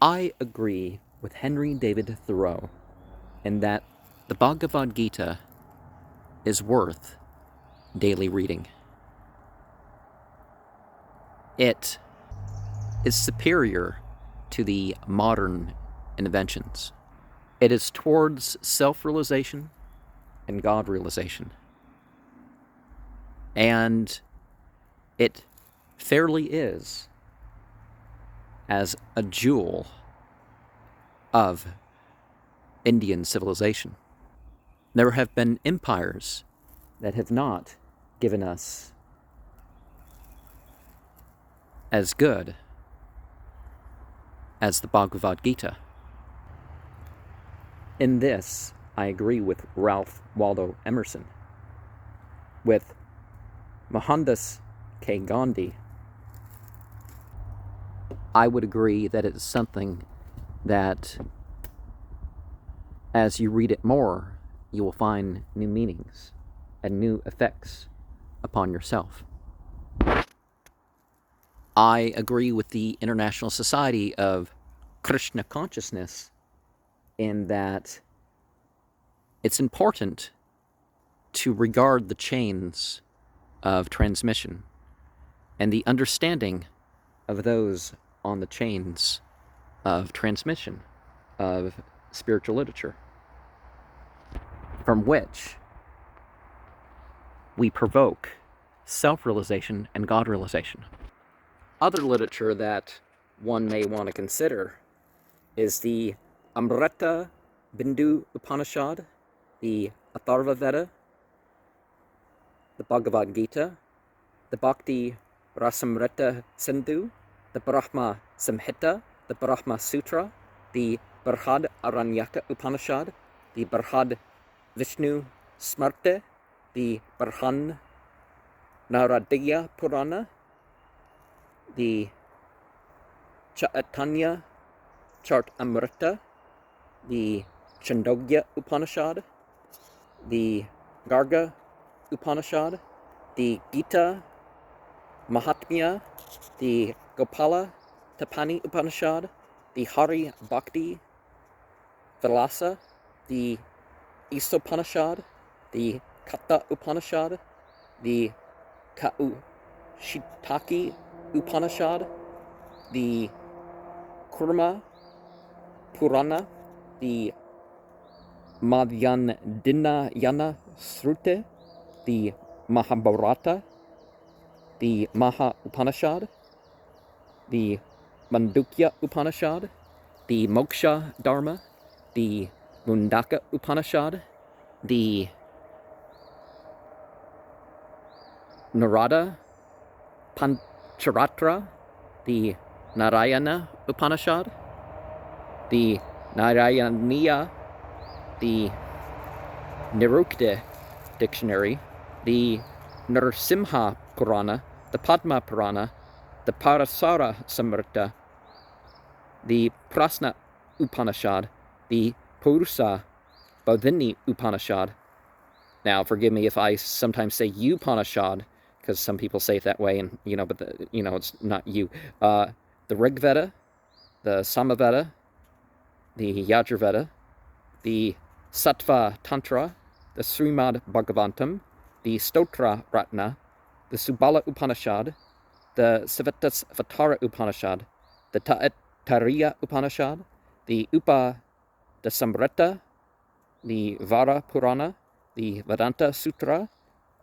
I agree with Henry David Thoreau in that the Bhagavad Gita is worth daily reading. It is superior to the modern inventions. It is towards self-realization and God-realization. And it fairly is as a jewel of Indian civilization. There have been empires that have not given us as good as the Bhagavad Gita. In this, I agree with Ralph Waldo Emerson, with Mohandas K. Gandhi. I would agree that it's something that, as you read it more, you will find new meanings and new effects upon yourself. I agree with the International Society of Krishna Consciousness in that it's important to regard the chains of transmission and the understanding of those on the chains of transmission of spiritual literature, from which we provoke self-realization and God-realization. Other literature that one may want to consider is the Amrita Bindu Upanishad, the Atharva Veda, the Bhagavad Gita, the Bhakti Rasamrita Sindhu, the Brahma Samhita, the Brahma Sutra, the Brihad Aranyaka Upanishad, the Brihad Vishnu Smriti, the Brihad Naradiya Purana, the Chaitanya Charitamrita, the Chandogya Upanishad, the Garga Upanishad, the Gita Mahatmya, the Gopala Tapani Upanishad, the Hari Bhakti Vilasa, the Isopanishad, the Kata Upanishad, the Kaushitaki Upanishad, the Kurma Purana, the Madhyandinayana Srute, the Mahabharata, the Maha Upanishad, the Mandukya Upanishad, the Moksha Dharma, the Mundaka Upanishad, the Narada Pancharatra, the Narayana Upanishad, the Narayaniya, the Nirukta Dictionary, the Nrsimha Purana, the Padma Purana, the Parasara Samrita, the Prasna Upanishad, the Purusa Bodhini Upanishad. Now, forgive me if I sometimes say Upanishad, because some people say it that way, and but it's not you. The Rig Veda, the Samaveda, the Yajurveda, the Sattva Tantra, the Srimad Bhagavatam, the Stotra Ratna, the Subala Upanishad, the Savitasvatara Upanishad, the Taittiriya Upanishad, the Samrita, the Vara Purana, the Vedanta Sutra,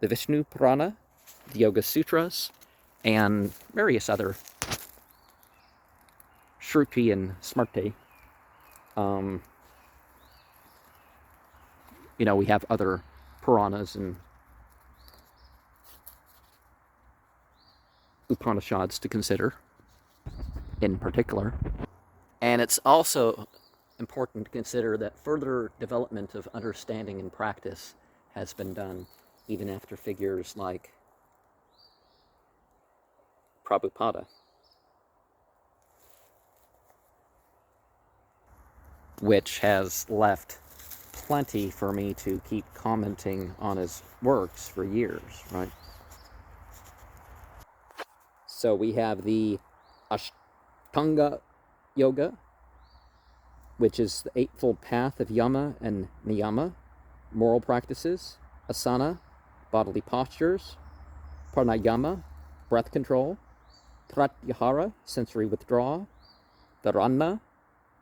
the Vishnu Purana, the Yoga Sutras, and various other Shruti and Smriti. We have other Puranas and Upanishads to consider in particular. And it's also important to consider that further development of understanding and practice has been done even after figures like Prabhupada, which has left plenty for me to keep commenting on his works for years, right? So we have the Ashtanga Yoga, which is the Eightfold Path of Yama and Niyama, moral practices, asana, bodily postures, pranayama, breath control, pratyahara, sensory withdrawal, dharana,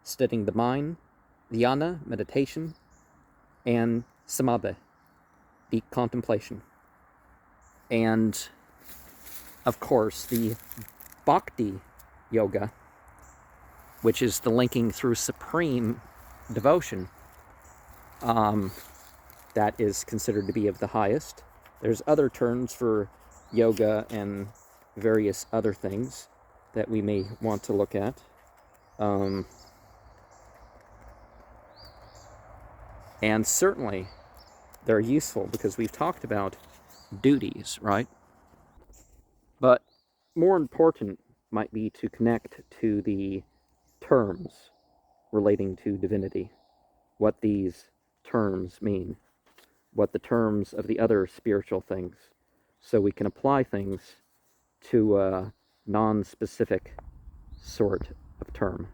steadying the mind, dhyana, meditation, and samadhi, deep contemplation. And, of course, the bhakti yoga, which is the linking through supreme devotion, that is considered to be of the highest. There's other terms for yoga and various other things that we may want to look at. And certainly they're useful because we've talked about duties, right? But more important might be to connect to the terms relating to divinity, what these terms mean, what the terms of the other spiritual things, so we can apply things to a non-specific sort of term.